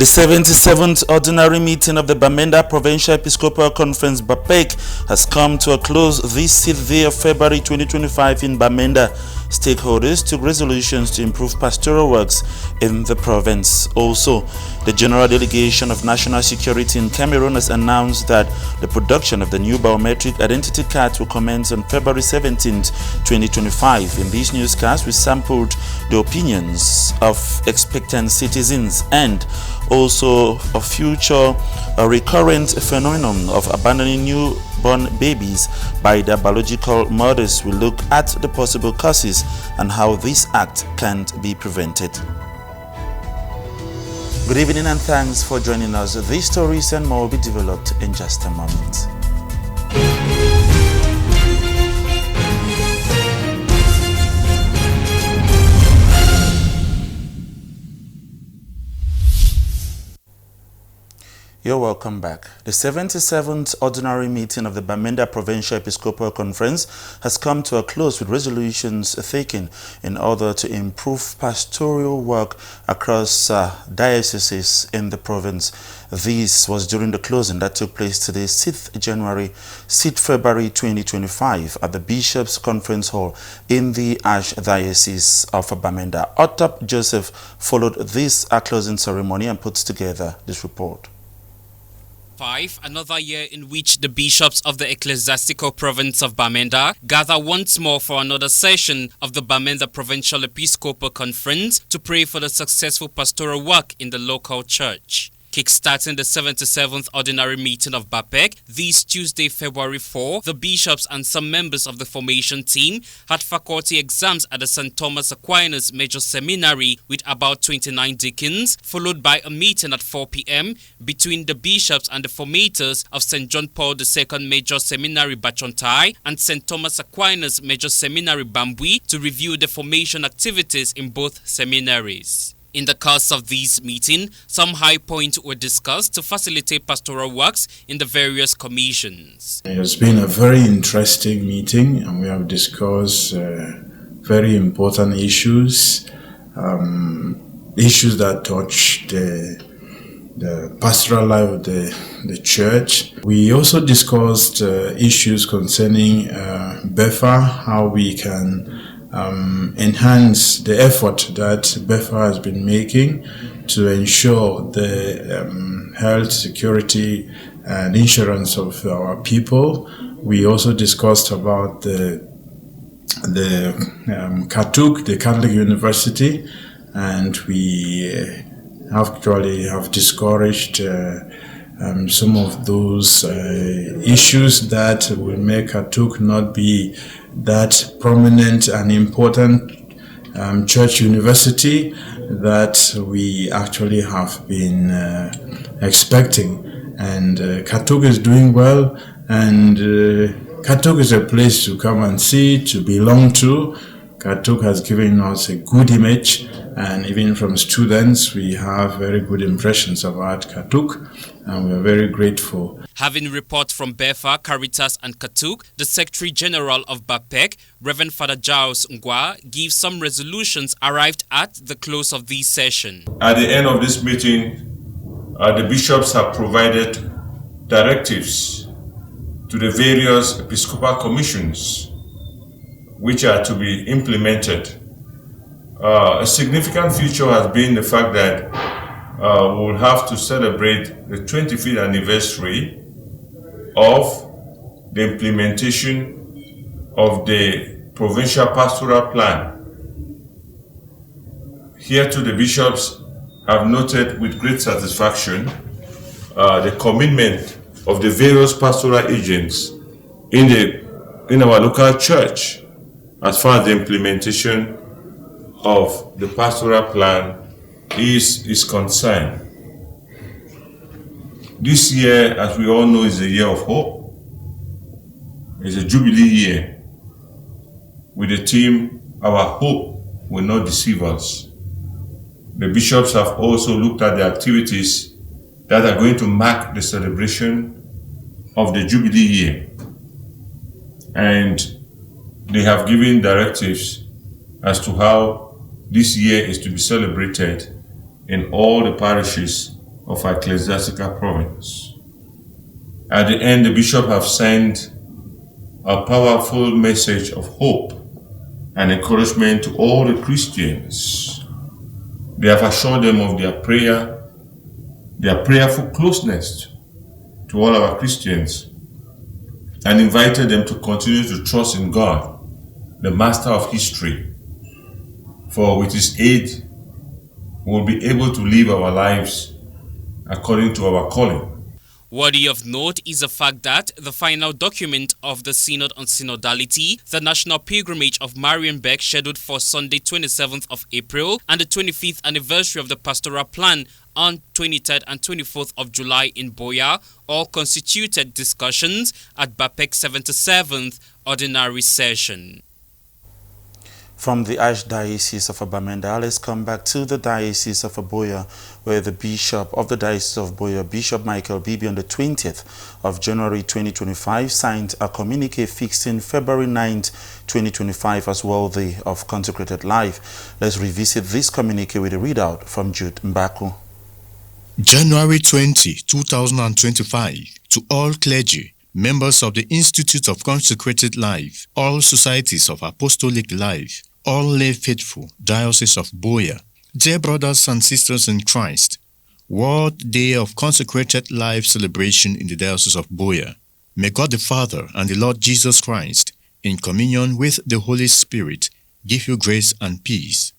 The 77th Ordinary Meeting of the Bamenda Provincial Episcopal Conference (BAPEC) has come to a close this 6th day of February 2025 in Bamenda. Stakeholders took resolutions to improve pastoral works in the province. Also, the General Delegation of National Security in Cameroon has announced that the production of the new biometric identity card will commence on February 17, 2025. In this newscast, we sampled the opinions of expectant citizens and also a future recurrent phenomenon of abandoning newborn babies by their biological mothers. We look at the possible causes and how this act can be prevented. Good evening and thanks for joining us. These stories and more will be developed in just a moment. You're welcome back. The 77th Ordinary Meeting of the Bamenda Provincial Episcopal Conference has come to a close with resolutions taken in order to improve pastoral work across dioceses in the province. This was during the closing that took place today, 6th February 2025 at the Bishops' Conference Hall in the Archdiocese of Bamenda. Otap Joseph followed this closing ceremony and put together this report. Another year in which the bishops of the ecclesiastical province of Bamenda gather once more for another session of the Bamenda Provincial Episcopal Conference to pray for the successful pastoral work in the local church. Kickstarting the 77th Ordinary Meeting of BAPEC this Tuesday, February 4, the bishops and some members of the formation team had faculty exams at the St. Thomas Aquinas Major Seminary with about 29 deacons, followed by a meeting at 4 p.m. between the bishops and the formators of St. John Paul II Major Seminary Bachontai and St. Thomas Aquinas Major Seminary Bambui to review the formation activities in both seminaries. In the course of this meeting, some high points were discussed to facilitate pastoral works in the various commissions. It has been a very interesting meeting and we have discussed very important issues, issues that touch the pastoral life of the church. We also discussed issues concerning BEFA, how we can enhance the effort that BEFA has been making to ensure the health, security and insurance of our people. We also discussed about the Katuk, the Catholic University, and we actually have discouraged some of those issues that will make Katuk not be that prominent and important church university that we actually have been expecting. And Katuk is doing well, and Katuk is a place to come and see, to belong to. Katuk has given us a good image, and even from students we have very good impressions about Katuk, and we are very grateful. Having report from BEFA, Caritas and Katuk, the Secretary General of BAPEC, Reverend Father Giles Ngwa, gives some resolutions arrived at the close of this session. At the end of this meeting, the bishops have provided directives to the various episcopal commissions which are to be implemented. A significant feature has been the fact that we will have to celebrate the 25th anniversary of the implementation of the provincial pastoral plan. Here too, the bishops have noted with great satisfaction the commitment of the various pastoral agents in our local church as far as the implementation of the pastoral plan is concerned. This year, as we all know, is a year of hope. It's a jubilee year with the theme, "Our hope will not deceive us." The bishops have also looked at the activities that are going to mark the celebration of the jubilee year, and they have given directives as to how this year is to be celebrated in all the parishes of our ecclesiastical province. At the end, the bishop have sent a powerful message of hope and encouragement to all the Christians. They have assured them of their prayerful closeness to all our Christians, and invited them to continue to trust in God, the master of history, for with his aid we will be able to live our lives according to our calling. Worthy of note is the fact that the final document of the Synod on Synodality, the National Pilgrimage of Marienberg, scheduled for Sunday 27th of April, and the 25th anniversary of the Pastoral Plan on 23rd and 24th of July in Buea, all constituted discussions at BAPEC 77th Ordinary Session. From the Archdiocese of Bamenda, let's come back to the Diocese of Buea, where the Bishop of the Diocese of Buea, Bishop Michael Bibi, on the 20th of January 2025, signed a communique fixing February 9th, 2025 as worthy of consecrated life. Let's revisit this communique with a readout from Jude Mbaku. January 20, 2025, to all clergy, members of the Institute of Consecrated Life, all societies of Apostolic Life, all lay faithful, Diocese of Buea, dear brothers and sisters in Christ, World Day of Consecrated Life celebration in the Diocese of Buea. May God the Father and the Lord Jesus Christ, in communion with the Holy Spirit, give you grace and peace.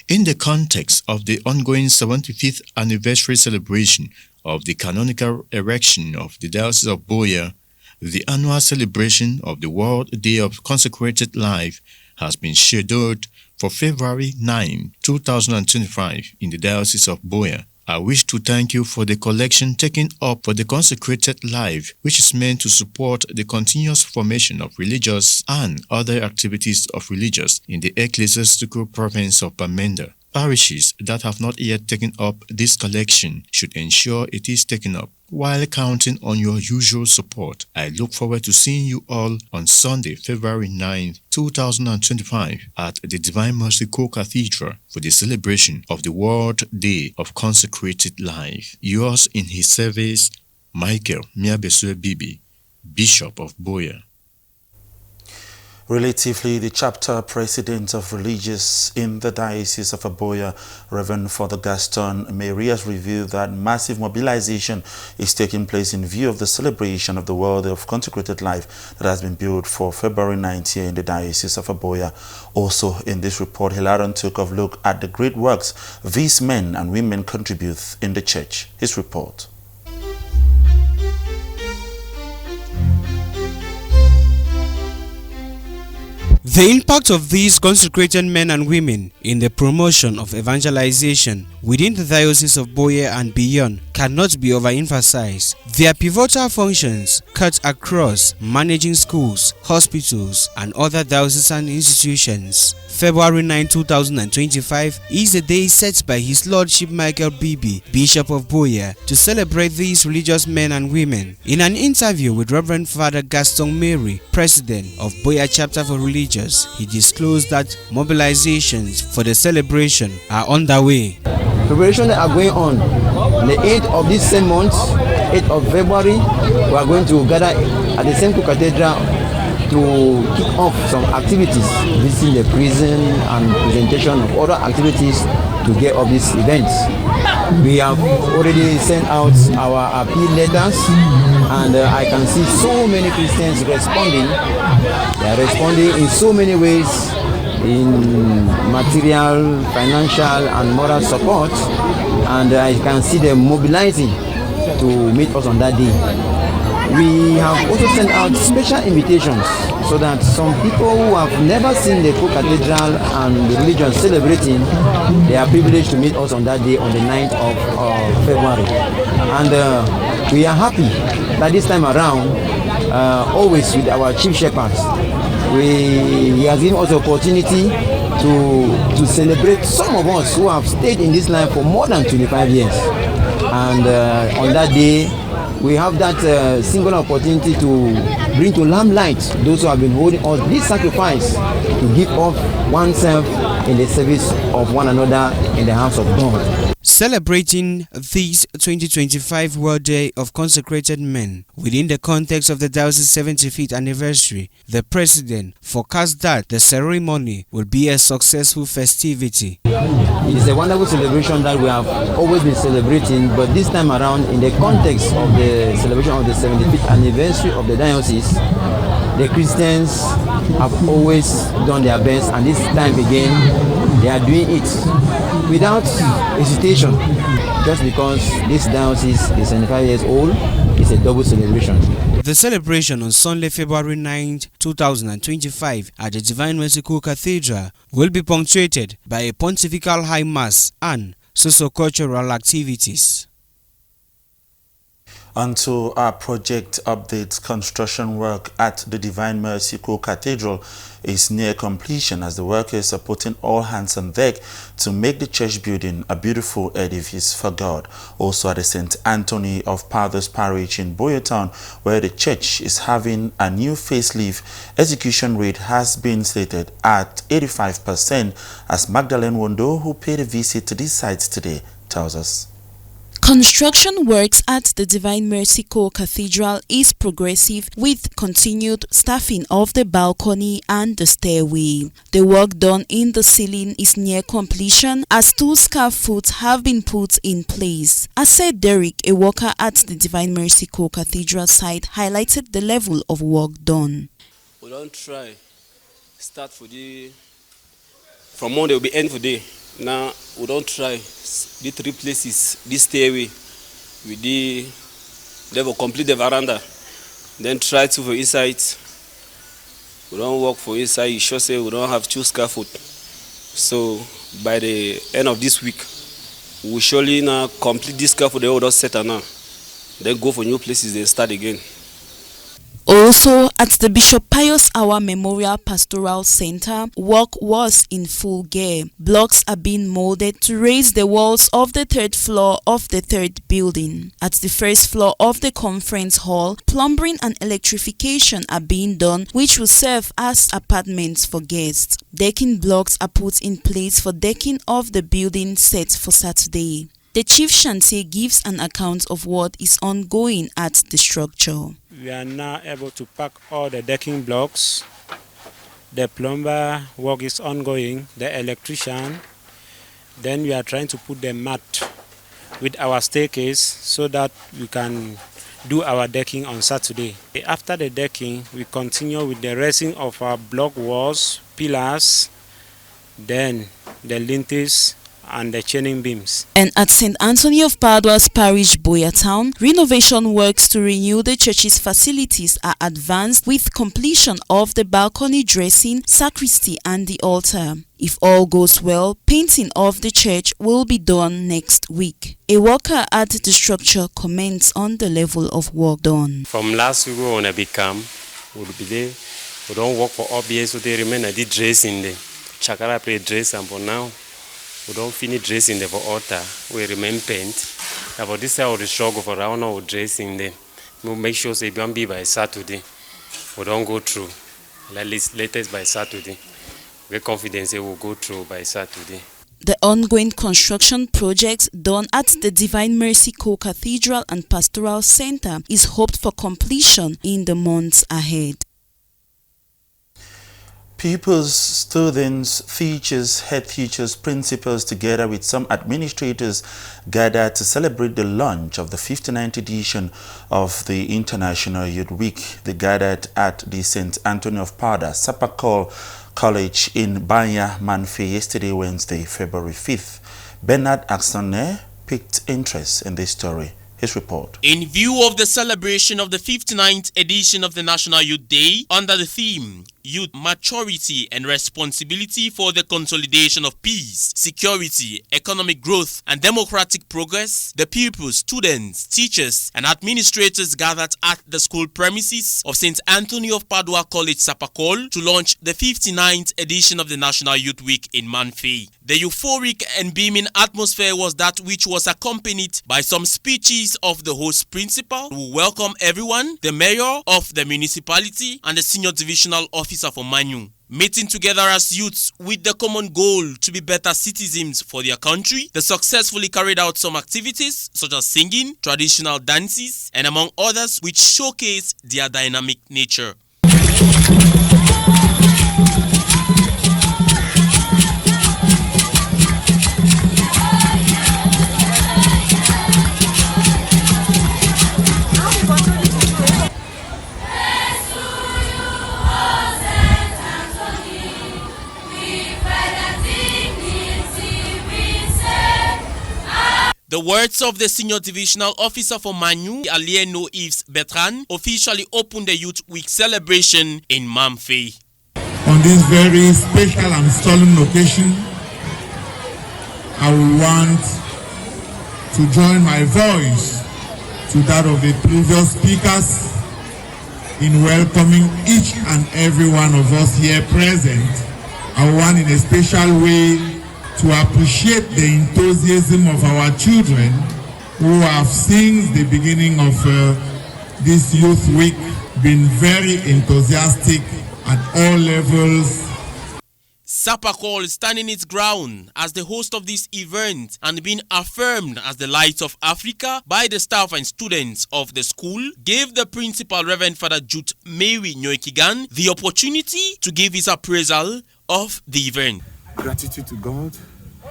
In the context of the ongoing 75th anniversary celebration of the canonical erection of the Diocese of Buea, the annual celebration of the World Day of Consecrated Life has been scheduled for February 9, 2025 in the Diocese of Buea. I wish to thank you for the collection taken up for the consecrated life, which is meant to support the continuous formation of religious and other activities of religious in the ecclesiastical province of Bamenda. Parishes that have not yet taken up this collection should ensure it is taken up. While counting on your usual support, I look forward to seeing you all on Sunday, February 9, 2025 at the Divine Mercy Co-Cathedral for the celebration of the World Day of Consecrated Life. Yours in his service, Michael Miabesue Bibi, Bishop of Buea. Relatively, the chapter president of religious in the Diocese of Buea, Reverend Father Gaston Mary, has revealed that massive mobilization is taking place in view of the celebration of the World of Consecrated Life that has been built for February 9th here in the Diocese of Buea. Also in this report, Hilaron took a look at the great works these men and women contribute in the church. His report. The impact of these consecrated men and women in the promotion of evangelization within the Diocese of Buea and beyond cannot be overemphasized. Their pivotal functions cut across managing schools, hospitals, and other diocesan institutions. February 9, 2025 is the day set by His Lordship Michael Bibi, Bishop of Buea, to celebrate these religious men and women. In an interview with Reverend Father Gaston Mary, President of Buea Chapter for Religious, he disclosed that mobilizations for the celebration are underway. Preparations are going on. The 8th of this same month, 8th of February, we are going to gather at the same cathedral to kick off some activities, visiting the prison and presentation of other activities to get up these events. We have already sent out our appeal letters, and I can see so many Christians responding. They are responding in so many ways, in material, financial, and moral support, and I can see them mobilizing to meet us on that day. We have also sent out special invitations so that some people who have never seen the co-cathedral and the religion celebrating, they are privileged to meet us on that day on the 9th of February. And we are happy that this time around, always with our chief shepherds, he has given us the opportunity to celebrate some of us who have stayed in this land for more than 25 years. And on that day, we have that singular opportunity to bring to lamplight those who have been holding us this sacrifice to give up oneself in the service of one another in the house of God. Celebrating this 2025 World Day of Consecrated Men within the context of the Diocese's 75th anniversary, the President forecast that the ceremony will be a successful festivity. It's a wonderful celebration that we have always been celebrating, but this time around, in the context of the celebration of the 75th anniversary of the diocese, the Christians have always done their best, and this time again, they are doing it without hesitation. Just because this diocese is 75 years old, it's a double celebration. The celebration on Sunday, February 9, 2025 at the Divine Mercy Cathedral will be punctuated by a pontifical high mass and socio-cultural activities. Onto our project updates. Construction work at the Divine Mercy Cathedral is near completion as the workers are putting all hands on deck to make the church building a beautiful edifice for God. Also at the St. Anthony of Padua's Parish in Boyertown, where the church is having a new facelift, execution rate has been stated at 85%, as Magdalene Wondo, who paid a visit to these sites today, tells us. Construction works at the Divine Mercy Cathedral is progressive, with continued staffing of the balcony and the stairway. The work done in the ceiling is near completion, as 2 scaffolds have been put in place. As said Derek, a worker at the Divine Mercy Cathedral site, highlighted the level of work done. We don't try start for from Monday will be end for day. Now we don't try the 3 places, this stairway with the level, complete the veranda, then try to for inside. We don't work for inside. You sure say we don't have 2 scaffold. So by the end of this week, we surely now complete this scaffold. They will just settle now. Then go for new places. Then start again. Also, at the Bishop Pius Awa Memorial Pastoral Center, work was in full gear. Blocks are being molded to raise the walls of the 3rd floor of the 3rd building. At the 1st floor of the conference hall, plumbing and electrification are being done, which will serve as apartments for guests. Decking blocks are put in place for decking of the building set for Saturday. The chief chantier gives an account of what is ongoing at the structure. We are now able to pack all the decking blocks. The plumber work is ongoing, the electrician. Then we are trying to put the mat with our staircase so that we can do our decking on Saturday. After the decking, we continue with the raising of our block walls, pillars, then the lintels, and the chaining beams. And at St. Anthony of Padua's Parish, Boyertown, renovation works to renew the church's facilities are advanced, with completion of the balcony dressing, sacristy and the altar. If all goes well, painting of the church will be done next week. A worker at the structure comments on the level of work done. From last week on a big camp, we'll be there. We don't work for OBS, so they remain at the dressing there. Chakara play dress, and for now, we don't finish dressing there for altar. We remain paint. About this side of the struggle for around our dressing there. We'll make sure they don't be by Saturday. We don't go through. At least latest by Saturday. We're confident they will go through by Saturday. The ongoing construction projects done at the Divine Mercy Cathedral and Pastoral Center is hoped for completion in the months ahead. Pupils, students, teachers, head teachers, principals, together with some administrators, gathered to celebrate the launch of the 59th edition of the International Youth Week. They gathered at the St. Anthony of Padua, Sapakol College in Banya, Manfi yesterday, Wednesday, February 5th. Bernard Axonet picked interest in this story. His report. In view of the celebration of the 59th edition of the National Youth Day under the theme Youth Maturity and Responsibility for the Consolidation of Peace, Security, Economic Growth and Democratic Progress, the pupils, students, teachers and administrators gathered at the school premises of St. Anthony of Padua College, Sapakol, to launch the 59th edition of the National Youth Week in Manfi. The euphoric and beaming atmosphere was that which was accompanied by some speeches office of the host principal, who welcome everyone, the mayor of the municipality, and the senior divisional officer for Manu. Meeting together as youths with the common goal to be better citizens for their country, they successfully carried out some activities such as singing, traditional dances, and among others, which showcase their dynamic nature. The words of the senior divisional officer for Manu, Alieno Yves Bertrand, officially opened the Youth Week celebration in Mamfe. On this very special and solemn occasion, I will want to join my voice to that of the previous speakers in welcoming each and every one of us here present. I want in a special way to appreciate the enthusiasm of our children who have since the beginning of this Youth Week been very enthusiastic at all levels. Sapakol standing its ground as the host of this event and being affirmed as the light of Africa by the staff and students of the school, gave the principal, Reverend Father Jude Mewi Nyoikigan, the opportunity to give his appraisal of the event. Gratitude to God,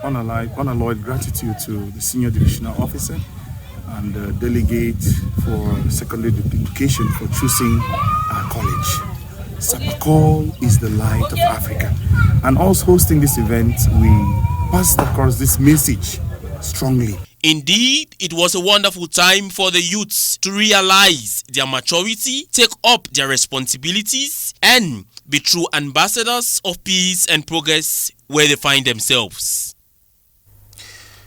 unalloyed gratitude to the senior divisional officer and the delegate for secondary education for choosing our college. Sapakol is the light of Africa. And also hosting this event, we passed across this message strongly. Indeed, it was a wonderful time for the youths to realize their maturity, take up their responsibilities, and be true ambassadors of peace and progress where they find themselves.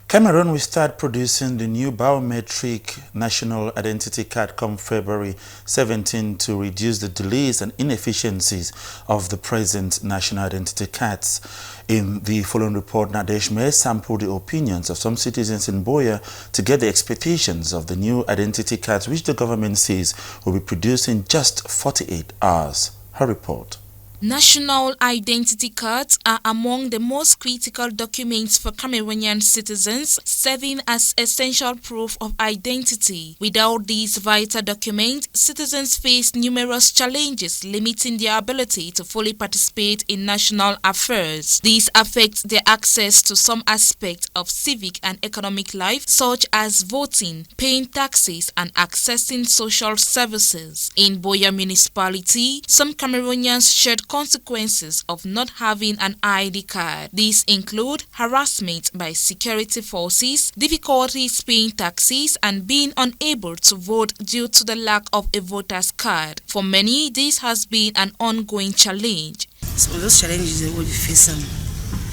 Cameroon will start producing the new biometric national identity card come February 17 to reduce the delays and inefficiencies of the present national identity cards. In the following report, Nadesh may sample the opinions of some citizens in Boya to get the expectations of the new identity cards, which the government says will be produced in just 48 hours. Her report. National identity cards are among the most critical documents for Cameroonian citizens, serving as essential proof of identity. Without these vital documents, citizens face numerous challenges limiting their ability to fully participate in national affairs. These affect their access to some aspects of civic and economic life, such as voting, paying taxes, and accessing social services. In Boya municipality, some Cameroonians shared consequences of not having an ID card. These include harassment by security forces, difficulties paying taxes, and being unable to vote due to the lack of a voter's card. For many, this has been an ongoing challenge. Some of those challenges they will face them,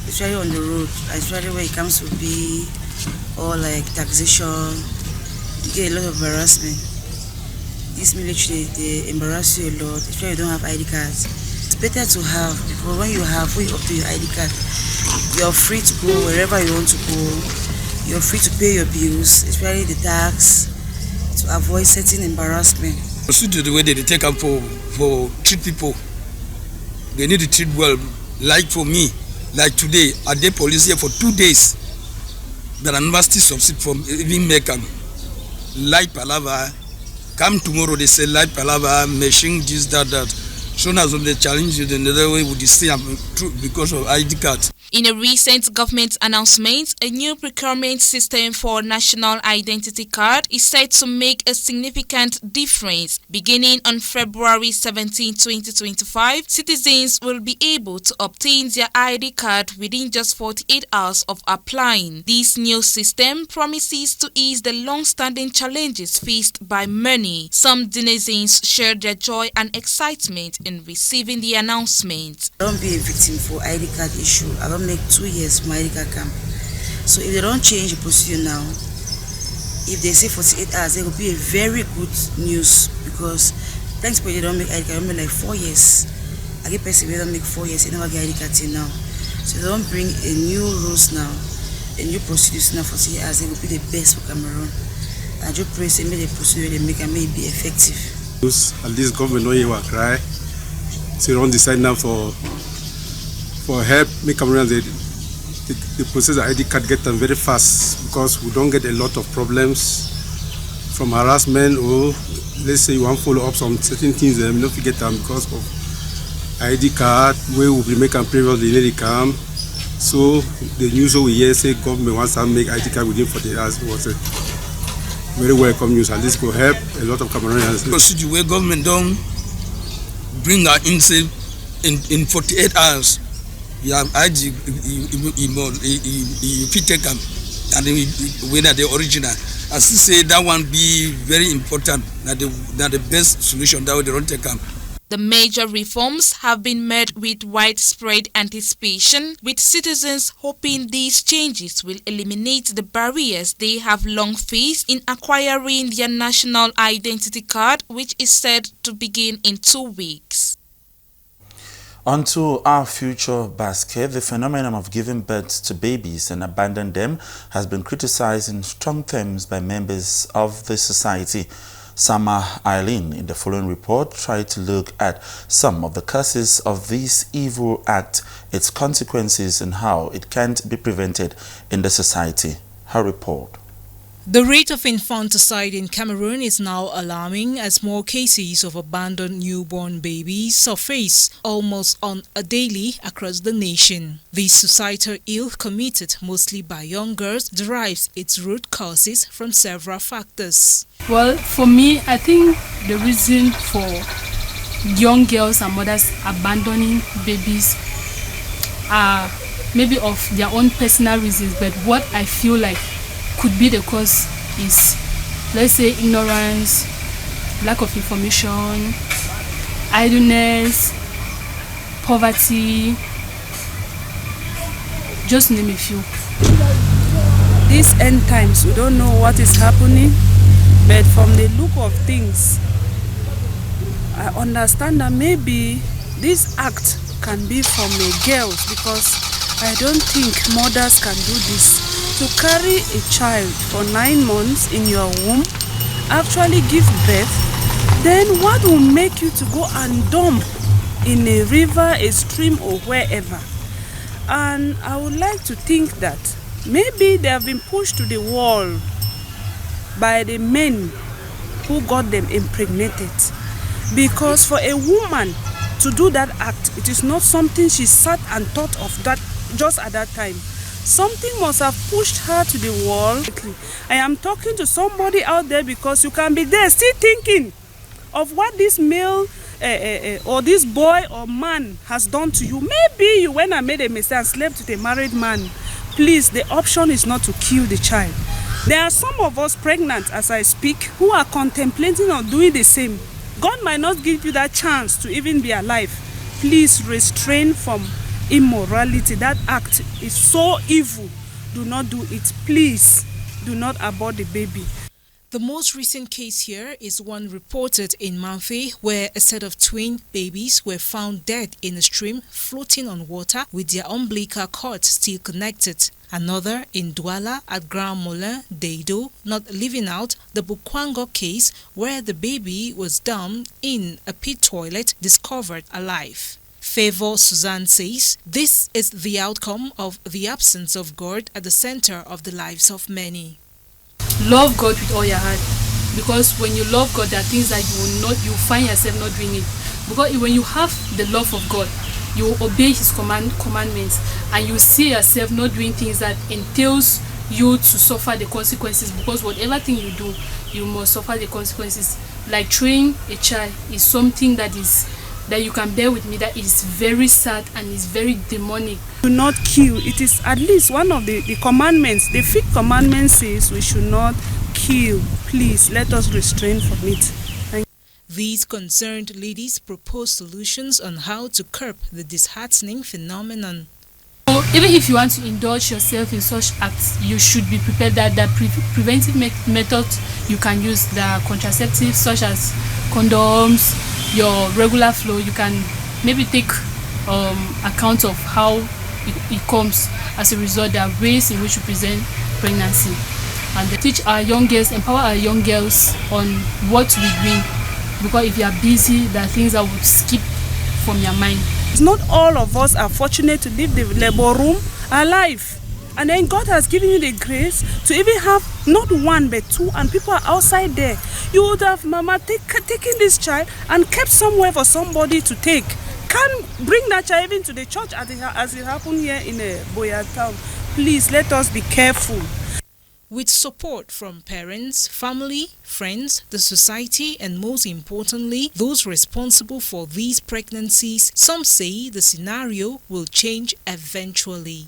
especially on the road, especially when it comes to be or like taxation, you get a lot of harassment. This military, they embarrass you a lot, especially you don't have ID cards. It's better to have, because when you have, when you up to your ID card, you're free to go wherever you want to go. You're free to pay your bills, especially the tax, to avoid certain embarrassment. Also to the way they take up for treat people. They need to treat well. Like for me, like today, I did police here for 2 days. But I never still succeed from even make them light palava. Come tomorrow, they say light palava, machine this, that. So now the challenge in another way would stay because of ID card. In a recent government announcement, a new procurement system for national identity card is set to make a significant difference. Beginning on February 17, 2025, citizens will be able to obtain their ID card within just 48 hours of applying. This new system promises to ease the long-standing challenges faced by many. Some denizens shared their joy and excitement in receiving the announcement. Don't be a victim for ID card issue. I don't make 2 years for my ID card camp. So if they don't change the procedure now, if they say 48 hours, it will be a very good news, because thanks for they don't make ID card, I don't make like 4 years. I get person they don't make 4 years, they never get ID card till now. So they don't bring a new rules now, a new procedures now for 48 hours, it will be the best for Cameroon. I just pray say make the procedure they make and may be effective. At least government know you will cry. So you don't decide now for help. Make Cameroonians the process of ID card get them very fast because we don't get a lot of problems from harassment or let's say you want to follow up some certain things and not forget them because of ID card where we will be making previously they come. So the news we hear say government wants to make ID card within 48 hours was a very welcome news and this will help a lot of Cameroonians. Procedure where government don't bring our insane in 48 hours. You have ID, you fit take them and whether the original. As you say, that one be very important. That the best solution that they don't take them. The major reforms have been met with widespread anticipation, with citizens hoping these changes will eliminate the barriers they have long faced in acquiring their national identity card, which is set to begin in 2 weeks. On to our future basket, the phenomenon of giving birth to babies and abandoning them has been criticized in strong terms by members of the society. Sama Eileen, in the following report, tried to look at some of the causes of this evil act, its consequences, and how it can't be prevented in the society. Her report. The rate of infanticide in Cameroon is now alarming as more cases of abandoned newborn babies surface almost on a daily across the nation. This societal ill committed mostly by young girls derives its root causes from several factors. Well, for me, I think the reason for young girls and mothers abandoning babies are maybe of their own personal reasons, but what I feel like could be the cause is, let's say, ignorance, lack of information, idleness, poverty, just name a few. These end times, we don't know what is happening, but from the look of things, I understand that maybe this act can be from the girls, because I don't think mothers can do this. To carry a child for 9 months in your womb, actually give birth, then what will make you to go and dump in a river, a stream, or wherever? And I would like to think that maybe they have been pushed to the wall by the men who got them impregnated. Because for a woman to do that act, it is not something she sat and thought of that just at that time. Something must have pushed her to the wall. I am talking to somebody out there, because you can be there still thinking of what this male or this boy or man has done to you. Maybe you went and made a mistake and slept with a married man. Please, the option is not to kill the child. There are some of us pregnant as I speak who are contemplating on doing the same. God might not give you that chance to even be alive. Please restrain from immorality. That act is so evil. Do not do it. Please do not abort the baby. The most recent case here is one reported in Manfe, where a set of twin babies were found dead in a stream floating on water with their umbilical cords still connected. Another in Douala at Grand Moulin, Deido, not leaving out the Bukwango case, where the baby was dumped in a pit toilet discovered alive. Favor Suzanne says this is the outcome of the absence of God at the center of the lives of many. Love God with all your heart, because when you love God, there are things that you find yourself not doing it. Because when you have the love of God, you obey His commandments, and you see yourself not doing things that entails you to suffer the consequences. Because whatever thing you do, you must suffer the consequences. Like training a child is something that you can bear with me, that is very sad and is very demonic. Do not kill. It is at least one of the commandments. The 5th commandment says we should not kill. Please let us restrain from it. These concerned ladies propose solutions on how to curb the disheartening phenomenon. So even if you want to indulge yourself in such acts, you should be prepared that the preventive methods you can use, the contraceptives such as condoms, your regular flow, you can maybe take account of how it comes. As a result, there are ways in which you present pregnancy. and they teach our young girls, empower our young girls on what we're doing. Because if you are busy, there are things that would skip from your mind. Not all of us are fortunate to leave the labor room alive. And then God has given you the grace to even have not one but two, and people are outside there. You would have, Mama, taken this child and kept somewhere for somebody to take. Can't bring that child even to the church as it happened here in Boya town. Please, let us be careful. With support from parents, family, friends, the society, and most importantly, those responsible for these pregnancies, some say the scenario will change eventually.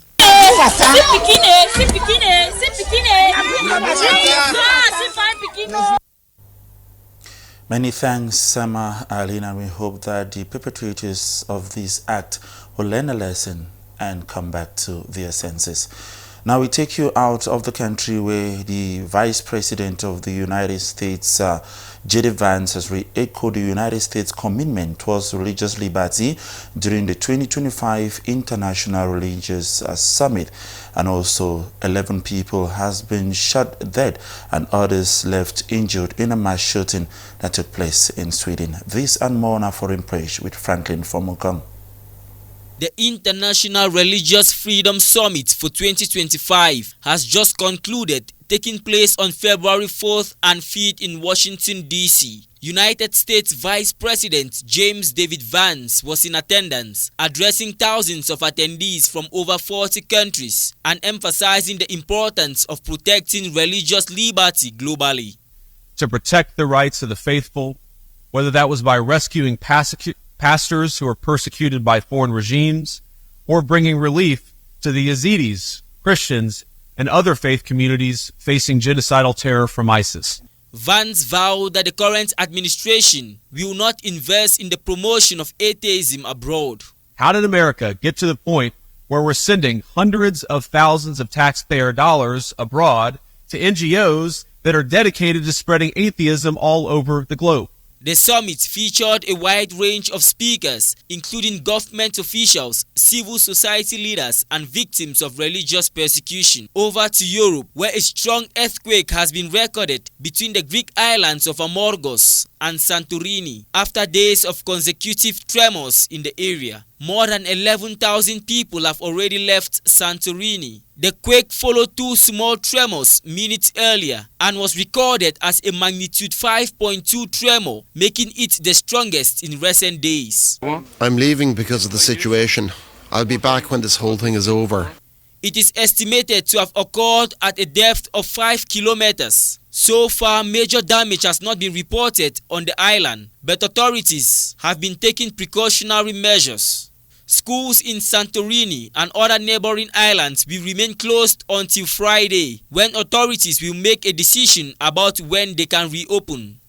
Many thanks, Sama Arlene, and we hope that the perpetrators of this act will learn a lesson and come back to their senses. Now we take you out of the country, where the Vice President of the United States, J.D. Vance, has re-echoed the United States commitment towards religious liberty during the 2025 International Religious Summit. And also 11 people has been shot dead and others left injured in a mass shooting that took place in Sweden. This and more on our foreign page with Franklin Fomokong. The International Religious Freedom Summit for 2025 has just concluded, taking place on February 4th and 5th in Washington, D.C. United States Vice President James David Vance was in attendance, addressing thousands of attendees from over 40 countries and emphasizing the importance of protecting religious liberty globally. To protect the rights of the faithful, whether that was by rescuing pastors who are persecuted by foreign regimes, or bringing relief to the Yazidis, Christians, and other faith communities facing genocidal terror from ISIS. Vance vowed that the current administration will not invest in the promotion of atheism abroad. How did America get to the point where we're sending hundreds of thousands of taxpayer dollars abroad to NGOs that are dedicated to spreading atheism all over the globe? The summit featured a wide range of speakers, including government officials, civil society leaders, and victims of religious persecution. Over to Europe, where a strong earthquake has been recorded between the Greek islands of Amorgos and Santorini after days of consecutive tremors in the area. More than 11,000 people have already left Santorini. The quake followed two small tremors minutes earlier and was recorded as a magnitude 5.2 tremor, making it the strongest in recent days. I'm leaving because of the situation. I'll be back when this whole thing is over. It is estimated to have occurred at a depth of 5 kilometers. So far, major damage has not been reported on the island, but authorities have been taking precautionary measures. Schools in Santorini and other neighboring islands will remain closed until Friday, when authorities will make a decision about when they can reopen.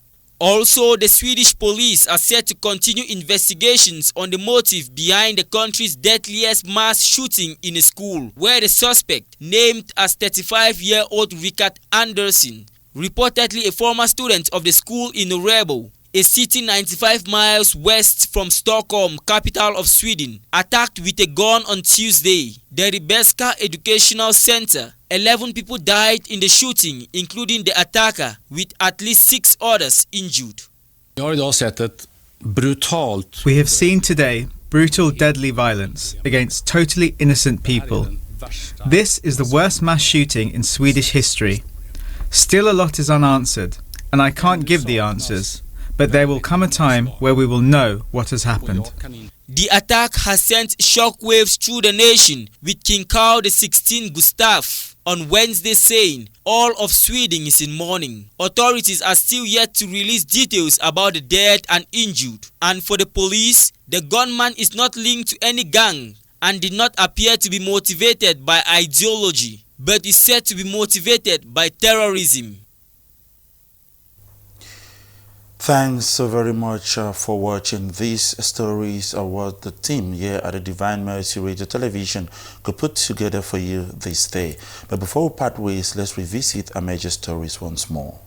Also, the Swedish police are set to continue investigations on the motive behind the country's deadliest mass shooting in a school, where the suspect, named as 35-year-old Richard Andersson, reportedly a former student of the school in Örebro, a city 95 miles west from Stockholm, capital of Sweden, attacked with a gun on Tuesday. The Rebecca Educational Center. 11 people died in the shooting, including the attacker, with at least 6 others injured. We have seen today brutal, deadly violence against totally innocent people. This is the worst mass shooting in Swedish history. Still a lot is unanswered, and I can't give the answers, but there will come a time where we will know what has happened. The attack has sent shockwaves through the nation, with King Carl XVI Gustaf on Wednesday saying all of Sweden is in mourning. Authorities are still yet to release details about the dead and injured. And for the police, the gunman is not linked to any gang and did not appear to be motivated by ideology, but is said to be motivated by terrorism. Thanks so very much for watching. These stories are what the team here at the Divine Mercy Radio Television could put together for you this day. But before we part ways, let's revisit our major stories once more.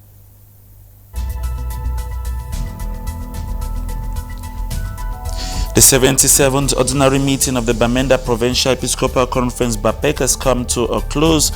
The 77th Ordinary Meeting of the Bamenda Provincial Episcopal Conference BAPEC has come to a close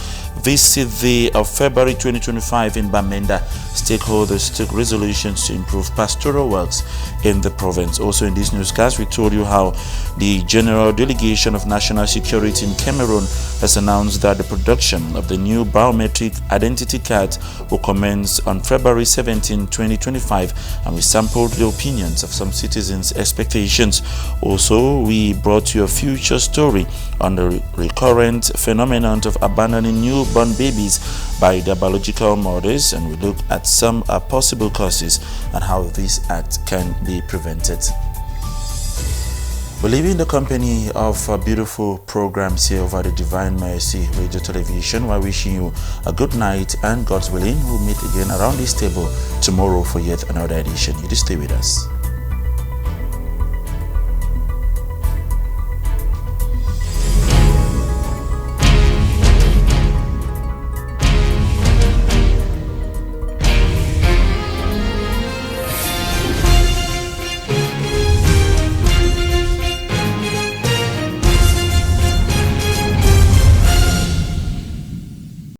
this 6th of February 2025 in Bamenda. Stakeholders took resolutions to improve pastoral works in the province. Also in this newscast, we told you how the General Delegation of National Security in Cameroon has announced that the production of the new biometric identity card will commence on February 17, 2025, and we sampled the opinions of some citizens' expectations. Also, we brought you a future story on the recurrent phenomenon of abandoning newborn babies by their biological mothers, and we look at some possible causes and how this act can be prevented. We live in the company of beautiful programs here over the Divine Mercy Radio Television. We're wishing you a good night, and God's willing, we'll meet again around this table tomorrow for yet another edition. You just stay with us.